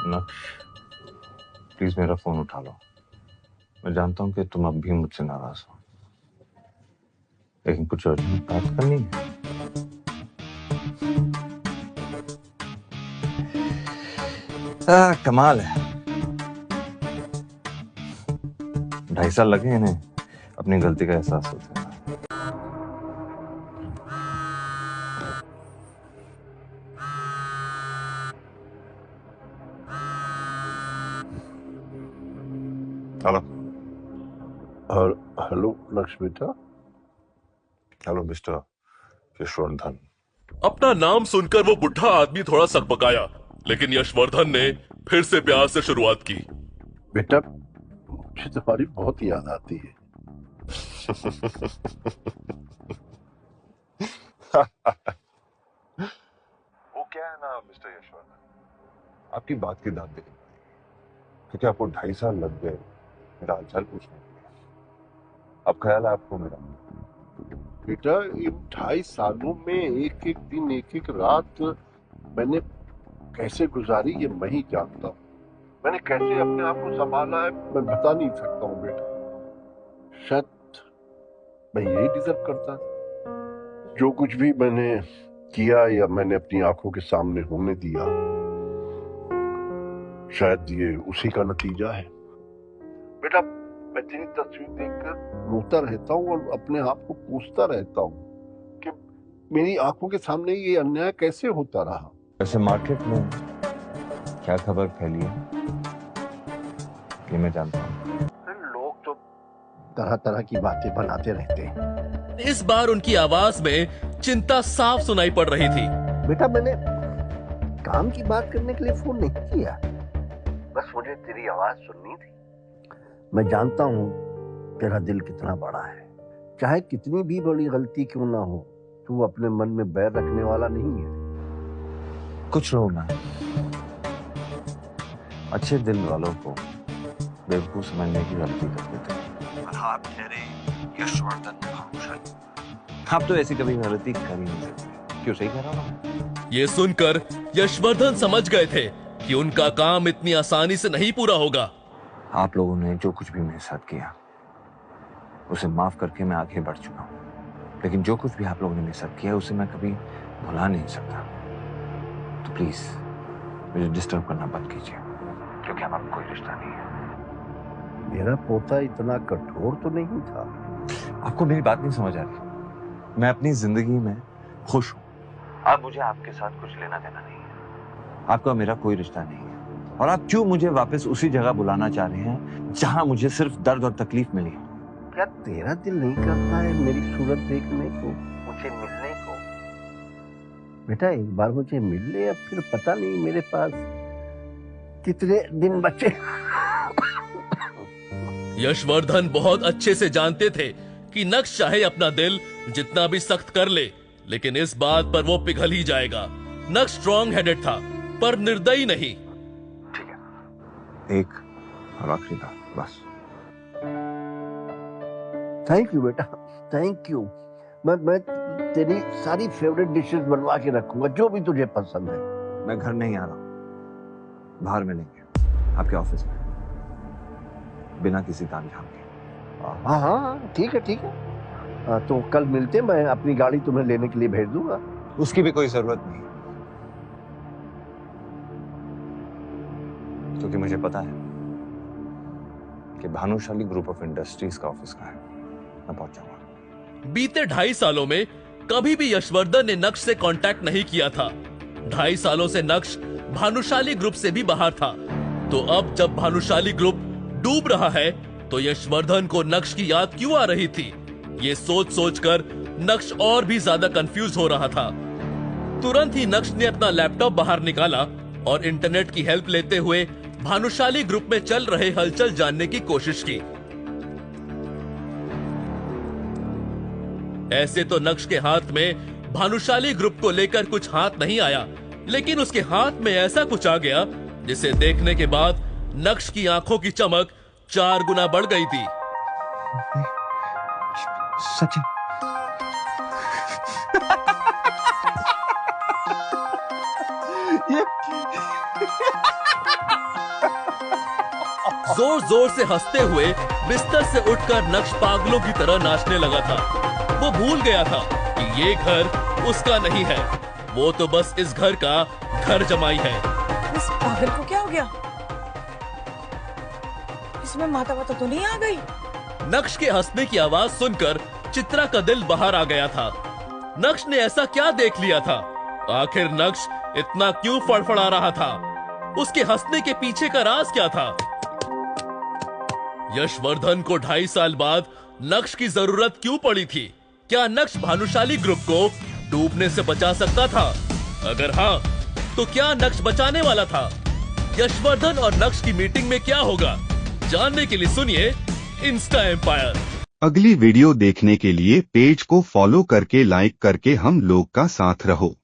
नक्श, प्लीज मेरा फोन उठा लो। मैं जानता हूं कि तुम अब भी मुझसे नाराज हो, लेकिन कुछ अर्जेंट बात करनी है। कमाल है, 2.5 साल लगे इन्हें अपनी गलती का एहसास होते हैं। हेलो। हेलो नक्श बेटा। Hello mister Yashvardhan. अपना नाम सुनकर वो बुढ़ा आदमी थोड़ा सकपकाया, लेकिन यशवर्धन ने फिर से प्यार से शुरुआत की। बेटा मुझे तुम्हारी बहुत याद आती है। वो क्या है ना मिस्टर यशवर्धन, आपकी बात की दाद दे क्योंकि आपको 2.5 साल लग गए मेरा हालचाल पूछने के लिए। अब ख्याल है आपको मेरा? बेटा इन 2.5 सालों में एक एक दिन एक एक रात मैंने कैसे गुजारी ये मैं ही जानता हूँ। मैंने कैसे अपने आप को संभाला है मैं बता नहीं सकता हूँ बेटा। शायद मैं यही डिजर्व करता था। जो कुछ भी मैंने किया या मैंने अपनी आंखों के सामने होने दिया, शायद ये उसी का नतीजा है। बेटा मैं तेरी तस्वीर देखकर रोता रहता हूँ और अपने आप को पूछता रहता हूँ कि मेरी आंखों के सामने ये अन्याय कैसे होता रहा। वैसे मार्केट में क्या खबर फैली है ये मैं जानता हूँ। लोग तो तरह तरह की बातें बनाते रहते हैं। इस बार उनकी आवाज में चिंता साफ सुनाई पड़ रही थी। बेटा मैंने काम की बात करने के लिए फोन नहीं किया, बस मुझे तेरी आवाज सुननी थी। मैं जानता हूँ तेरा दिल कितना बड़ा है। चाहे कितनी भी बड़ी गलती क्यों ना हो, तू अपने मन में बैर रखने वाला नहीं है। कुछ लोग ना अच्छे दिल वालों को बेवकूफ समझने की गलती कर देते हैं। और आप ठहरे यशवर्धन भानुशाली, आप तो ऐसी कभी गलती कर ही नहीं सकते। क्यों, सही कह रहा हूँ? ये सुनकर यशवर्धन समझ गए थे कि उनका काम इतनी आसानी से नहीं पूरा होगा। आप लोगों ने जो कुछ भी मेरे साथ किया उसे माफ करके मैं आगे बढ़ चुका हूँ, लेकिन जो कुछ भी आप लोगों ने मेरे साथ किया उसे मैं कभी भुला नहीं सकता। तो प्लीज मुझे डिस्टर्ब करना बंद कीजिए, क्योंकि हमारा कोई रिश्ता नहीं है। मेरा पोता इतना कठोर तो नहीं था। आपको मेरी बात नहीं समझ आ रही। मैं अपनी जिंदगी में खुश हूँ। अब मुझे आपके साथ कुछ लेना देना नहीं है। आपका मेरा कोई रिश्ता नहीं है। और आप क्यों मुझे वापस उसी जगह बुलाना चाह रहे हैं जहां मुझे सिर्फ दर्द और तकलीफ मिली? क्या तेरा दिल नहीं करता है मेरी सूरत देखने को, मुझे मिलने को? बेटा एक बार मुझे मिल ले, अब फिर पता नहीं मेरे पास कितने दिन बचे। यशवर्धन बहुत अच्छे से जानते थे कि नक्श चाहे अपना दिल जितना भी सख्त कर ले, लेकिन इस बात पर वो पिघल ही जाएगा। नक्श स्ट्रॉन्ग हेडेड था पर निर्दयी नहीं। ठीक है, एक और आखिरी बार बस। थैंक यू बेटा, थैंक यू। मैं तेरी सारी फेवरेट डिशेस बनवा के रखूंगा, जो भी तुझे पसंद है। मैं घर नहीं आ रहा हूं, बाहर मिलेंगे आपके ऑफिस में, बिना किसी तामझाम के। हाँ हाँ ठीक है ठीक है। तो कल मिलते हैं, मैं अपनी गाड़ी तुम्हें लेने के लिए भेज दूंगा। उसकी भी कोई जरूरत नहीं, क्योंकि मुझे पता है कि भानुशाली ग्रुप ऑफ इंडस्ट्रीज का ऑफिस कहाँ है। मैं पहुंच जाऊंगा। बीते 2.5 सालों में कभी भी यशवर्धन ने नक्श से कांटेक्ट नहीं किया था। 2.5 सालों से नक्श भानुशाली ग्रुप से भी बाहर था। तो अब जब भानुशाली ग्रुप डूब रहा है तो यशवर्धन को नक्श की याद क्यों आ रही थी? ये सोच सोचकर नक्श और भी ज्यादा कंफ्यूज हो रहा था। तुरंत ही नक्श ने अपना लैपटॉप बाहर निकाला और इंटरनेट की हेल्प लेते हुए भानुशाली ग्रुप में चल रहे हलचल जानने की कोशिश की। ऐसे तो नक्श के हाथ में भानुशाली ग्रुप को लेकर कुछ हाथ नहीं आया, लेकिन उसके हाथ में ऐसा कुछ आ गया जिसे देखने के बाद नक्श की आंखों की चमक 4 गुना बढ़ गई थी। सच है? ये जोर जोर से हंसते हुए बिस्तर से उठकर नक्श पागलों की तरह नाचने लगा था। वो भूल गया था कि ये घर उसका नहीं है, वो तो बस इस घर का घर जमाई है। इस पागल को क्या हो गया? इसमें माता वाता तो नहीं आ गई? नक्श के हंसने की आवाज सुनकर चित्रा का दिल बाहर आ गया था। नक्श ने ऐसा क्या देख लिया था? आखिर नक्श इतना क्यों फड़फड़ा रहा था? उसके हंसने के पीछे का राज क्या था? यशवर्धन को 2.5 साल बाद नक्श की जरूरत क्यों पड़ी थी? क्या नक्श भानुशाली ग्रुप को डूबने से बचा सकता था? अगर हाँ, तो क्या नक्श बचाने वाला था? यशवर्धन और नक्श की मीटिंग में क्या होगा? जानने के लिए सुनिए इंस्टा एम्पायर। अगली वीडियो देखने के लिए पेज को फॉलो करके लाइक करके हम लोग का साथ रहो।